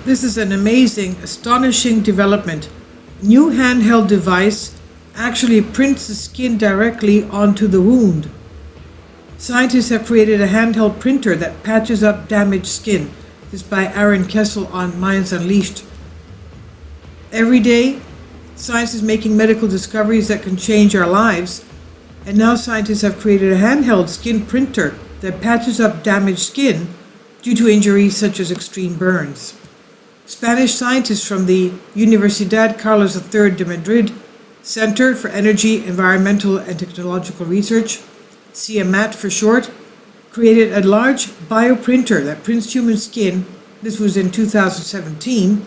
This is an amazing, astonishing development. New handheld device actually prints the skin directly onto the wound. Scientists have created a handheld printer that patches up damaged skin. This is by Aaron Kessel on Minds Unleashed. Every day, science is making medical discoveries that can change our lives. And now scientists have created a handheld skin printer that patches up damaged skin due to injuries such as extreme burns. Spanish scientists from the Universidad Carlos III de Madrid Center for Energy, Environmental and Technological Research, CEMAT for short, created a large bioprinter that prints human skin. This was in 2017.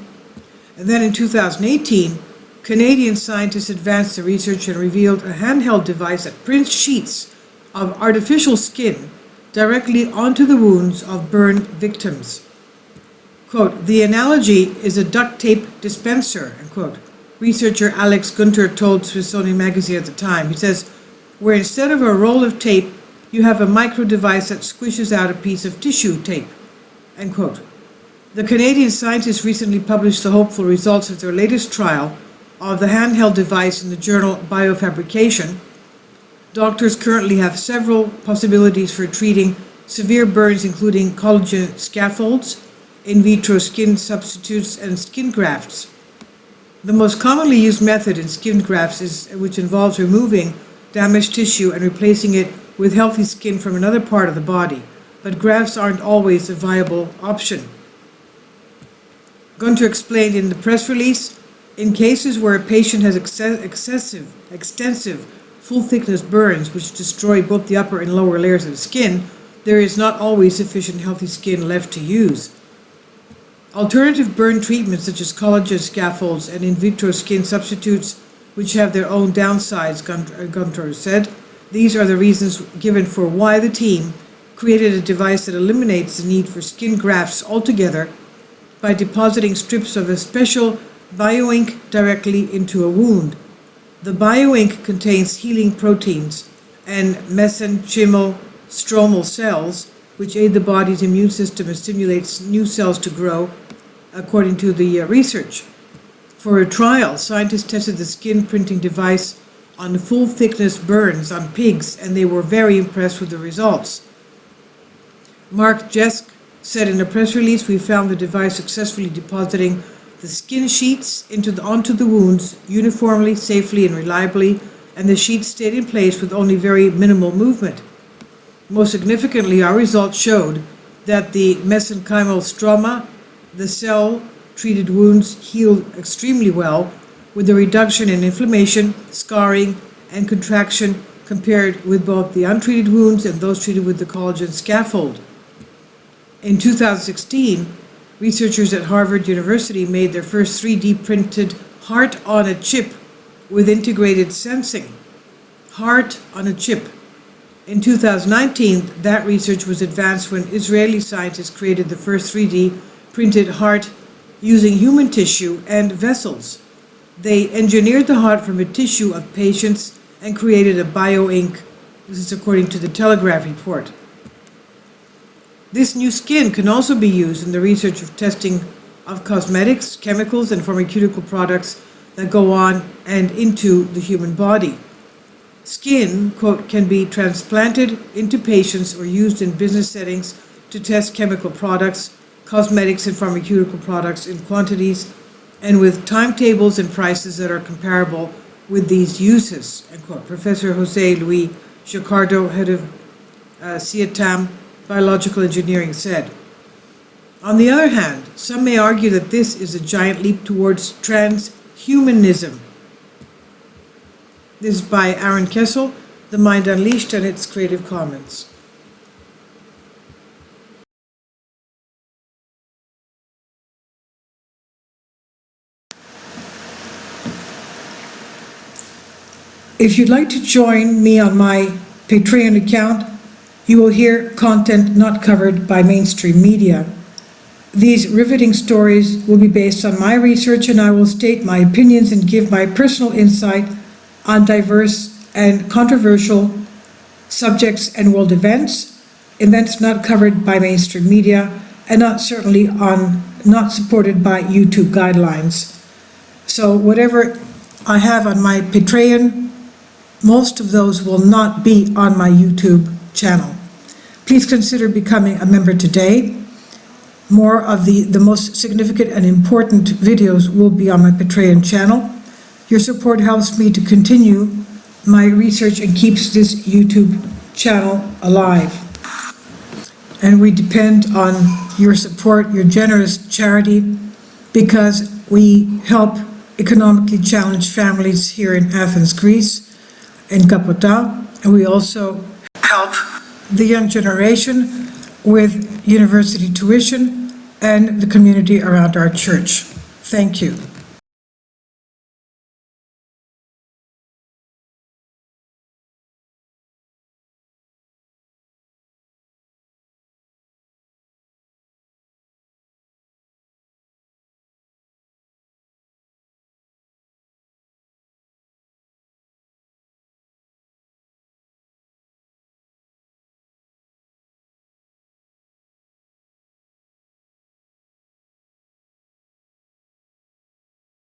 And then in 2018, Canadian scientists advanced the research and revealed a handheld device that prints sheets of artificial skin directly onto the wounds of burn victims. Quote, "The analogy is a duct tape dispenser," unquote. Researcher Alex Gunter told Smithsonian Magazine at the time. He says, "Where instead of a roll of tape, you have a micro device that squishes out a piece of tissue tape," end quote. The Canadian scientists recently published the hopeful results of their latest trial of the handheld device in the journal Biofabrication. Doctors currently have several possibilities for treating severe burns, including collagen scaffolds, in vitro skin substitutes, and skin grafts. The most commonly used method in skin grafts which involves removing damaged tissue and replacing it with healthy skin from another part of the body, but grafts aren't always a viable option. Gunter explained in the press release, in cases where a patient has extensive, full-thickness burns which destroy both the upper and lower layers of the skin, there is not always sufficient healthy skin left to use. Alternative burn treatments such as collagen scaffolds and in vitro skin substitutes, which have their own downsides, Gunter said. These are the reasons given for why the team created a device that eliminates the need for skin grafts altogether by depositing strips of a special bioink directly into a wound. The bioink contains healing proteins and mesenchymal stromal cells, which aid the body's immune system and stimulates new cells to grow, according to the research. For a trial, scientists tested the skin printing device on full-thickness burns on pigs, and they were very impressed with the results. Mark Jesk said in a press release, "We found the device successfully depositing the skin sheets onto the wounds uniformly, safely, and reliably, and the sheets stayed in place with only very minimal movement. Most significantly, our results showed that the mesenchymal stroma, the cell-treated wounds, healed extremely well, with a reduction in inflammation, scarring, and contraction compared with both the untreated wounds and those treated with the collagen scaffold." In 2016, researchers at Harvard University made their first 3D printed heart on a chip with integrated sensing. Heart on a chip. In 2019, that research was advanced when Israeli scientists created the first 3D printed heart using human tissue and vessels. They engineered the heart from a tissue of patients and created a bioink. This is according to the Telegraph report. This new skin can also be used in the research of testing of cosmetics, chemicals, and pharmaceutical products that go on and into the human body. Skin, quote, "can be transplanted into patients or used in business settings to test chemical products, cosmetics, and pharmaceutical products in quantities and with timetables and prices that are comparable with these uses," end quote. Professor Jose Luis Jacardo, head of CIETAM Biological Engineering, said. On the other hand, some may argue that this is a giant leap towards transhumanism. This is by Aaron Kessel, The Mind Unleashed, and its Creative Commons. If you'd like to join me on my Patreon account, you will hear content not covered by mainstream media. These riveting stories will be based on my research, and I will state my opinions and give my personal insight on diverse and controversial subjects and world events not covered by mainstream media, and not certainly on not supported by YouTube guidelines. So whatever I have on my Patreon, most of those will not be on my YouTube channel. Please consider becoming a member today. More of the most significant and important videos will be on my Patreon channel. Your support helps me to continue my research and keeps this YouTube channel alive. And we depend on your support, your generous charity, because we help economically challenged families here in Athens, Greece, in Kapota, and we also help the young generation with university tuition and the community around our church. Thank you.